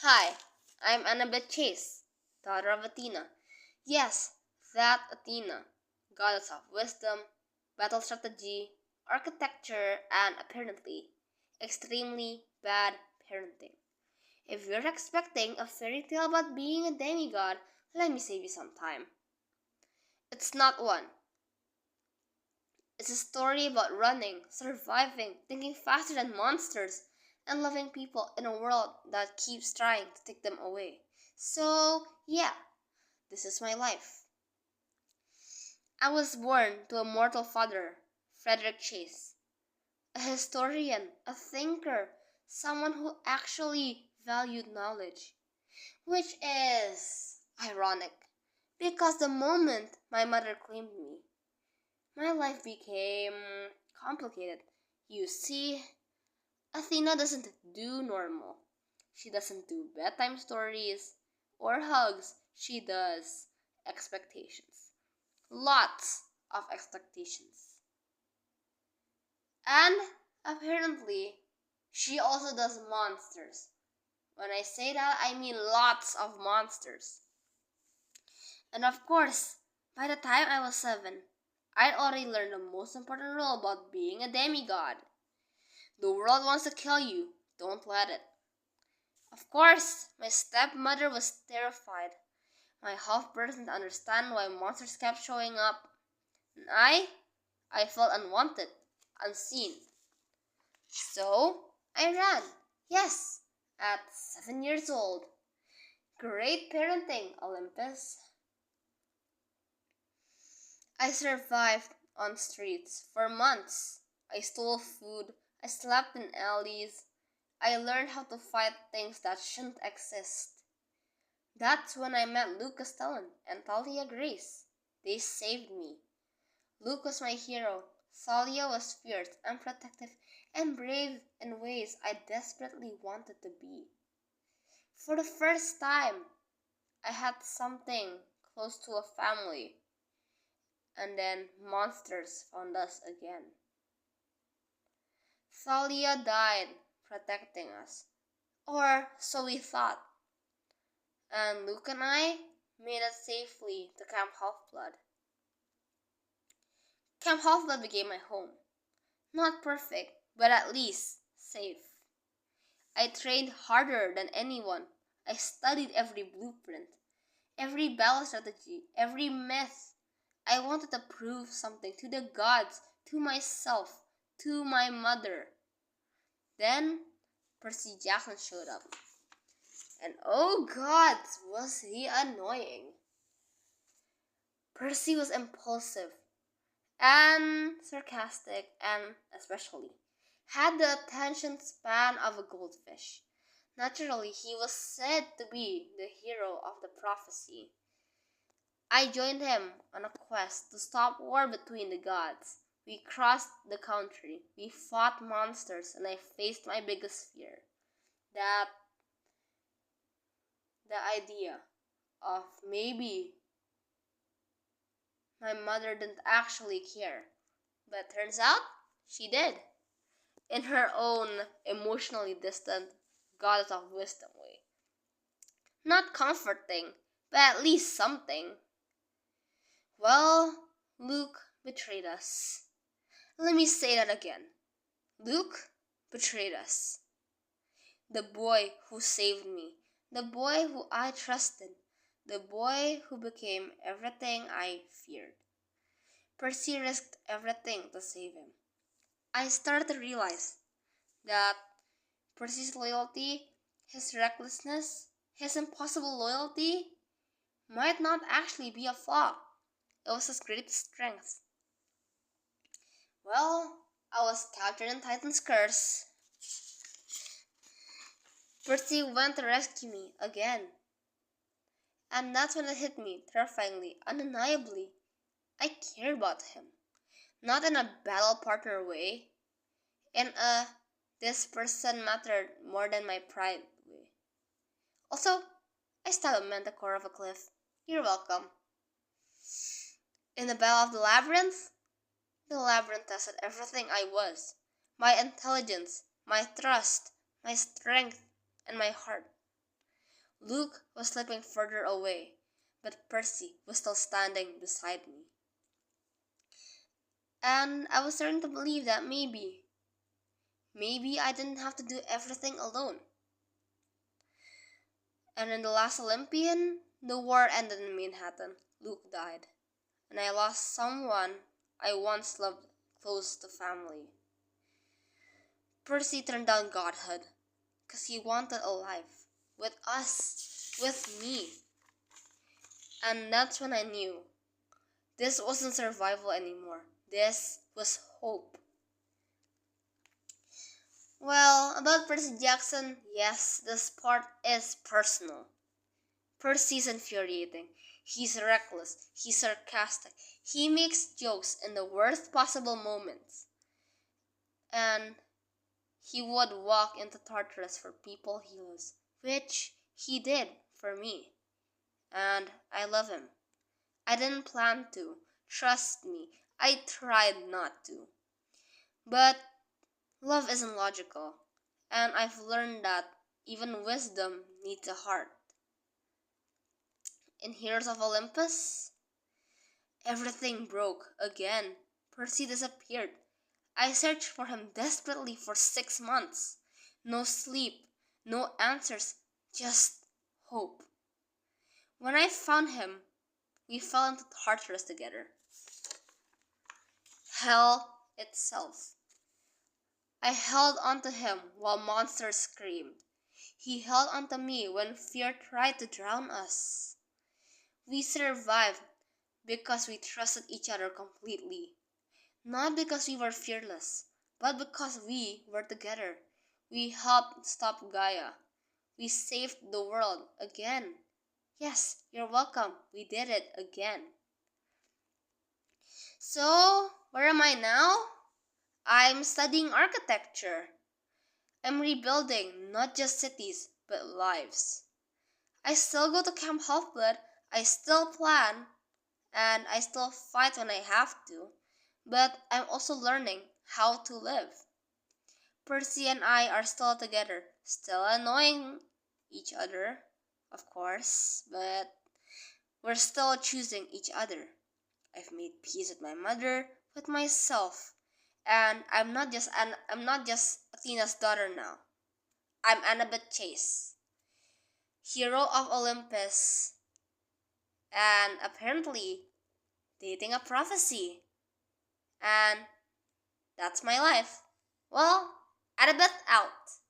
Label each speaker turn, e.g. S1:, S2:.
S1: Hi, I'm Annabeth Chase, daughter of Athena. Yes, that Athena, goddess of wisdom, battle strategy, architecture, and apparently extremely bad parenting. If you're expecting a fairy tale about being a demigod, let me save you some time. It's not one. It's a story about running, surviving, thinking faster than monsters, and loving people in a world that keeps trying to take them away. So, yeah, this is my life. I was born to a mortal father, Frederick Chase, a historian, a thinker, someone who actually valued knowledge, which is ironic because the moment my mother claimed me, my life became complicated. You see, Athena doesn't do normal. She doesn't do bedtime stories or hugs. She does expectations. Lots of expectations. And apparently, she also does monsters. When I say that, I mean lots of monsters. And of course, by the time I was 7, I'd already learned the most important rule about being a demigod. The world wants to kill you. Don't let it. Of course, my stepmother was terrified. My half-brother didn't understand why monsters kept showing up. And I felt unwanted, unseen. So, I ran. Yes, at 7 years old. Great parenting, Olympus. I survived on streets for months. I stole food. I slept in alleys. I learned how to fight things that shouldn't exist. That's when I met Luke Castellan and Thalia Grace. They saved me. Luke was my hero. Thalia was fierce and protective and brave in ways I desperately wanted to be. For the first time, I had something close to a family. And then monsters found us again. Thalia died protecting us. Or so we thought. And Luke and I made it safely to Camp Half-Blood. Camp Half-Blood became my home. Not perfect, but at least safe. I trained harder than anyone. I studied every blueprint, every battle strategy, every myth. I wanted to prove something to the gods, to myself, to my mother. Then Percy Jackson showed up. And oh God, was he annoying. Percy was impulsive and sarcastic and especially had the attention span of a goldfish. Naturally, he was said to be the hero of the prophecy. I joined him on a quest to stop war between the gods. We crossed the country, we fought monsters, and I faced my biggest fear. That the idea of maybe my mother didn't actually care. But turns out she did. In her own emotionally distant goddess of wisdom way. Not comforting, but at least something. Well, Luke betrayed us. Let me say that again. Luke betrayed us. The boy who saved me. The boy who I trusted. The boy who became everything I feared. Percy risked everything to save him. I started to realize that Percy's loyalty, his recklessness, his impossible loyalty might not actually be a flaw. It was his greatest strength. Well, I was captured in Titan's curse. Percy went to rescue me again. And that's when it hit me, terrifyingly, undeniably. I cared about him. Not in a battle partner way. In a this person mattered more than my pride way. Also, I stabbed a manticore off a cliff. You're welcome. In the Battle of the labyrinth tested everything I was. My intelligence, my trust, my strength, and my heart. Luke was slipping further away, but Percy was still standing beside me. And I was starting to believe that maybe I didn't have to do everything alone. And in the last Olympian, the war ended in Manhattan. Luke died, and I lost someone I once loved close to family. Percy turned down godhood because he wanted a life with us, with me. And that's when I knew this wasn't survival anymore. This was hope. Well, about Percy Jackson, yes, this part is personal. Percy's infuriating. He's reckless. He's sarcastic. He makes jokes in the worst possible moments. And he would walk into Tartarus for people he loves, which he did for me. And I love him. I didn't plan to. Trust me, I tried not to. But love isn't logical, and I've learned that even wisdom needs a heart. In Heroes of Olympus, everything broke again. Percy disappeared. I searched for him desperately for 6 months. No sleep, no answers, just hope. When I found him, we fell into Tartarus together. Hell itself. I held onto him while monsters screamed. He held onto me when fear tried to drown us. We survived because we trusted each other completely. Not because we were fearless, but because we were together. We helped stop Gaia. We saved the world again. Yes, you're welcome. We did it again. So, where am I now? I'm studying architecture. I'm rebuilding not just cities, but lives. I still go to Camp Half-Blood. I still plan, and I still fight when I have to. But I'm also learning how to live. Percy and I are still together, still annoying each other, of course, but we're still choosing each other. I've made peace with my mother, with myself, and I'm not just Athena's daughter now. I'm Annabeth Chase, hero of Olympus, and apparently dating a prophecy. And that's my life. Well, Annabeth out.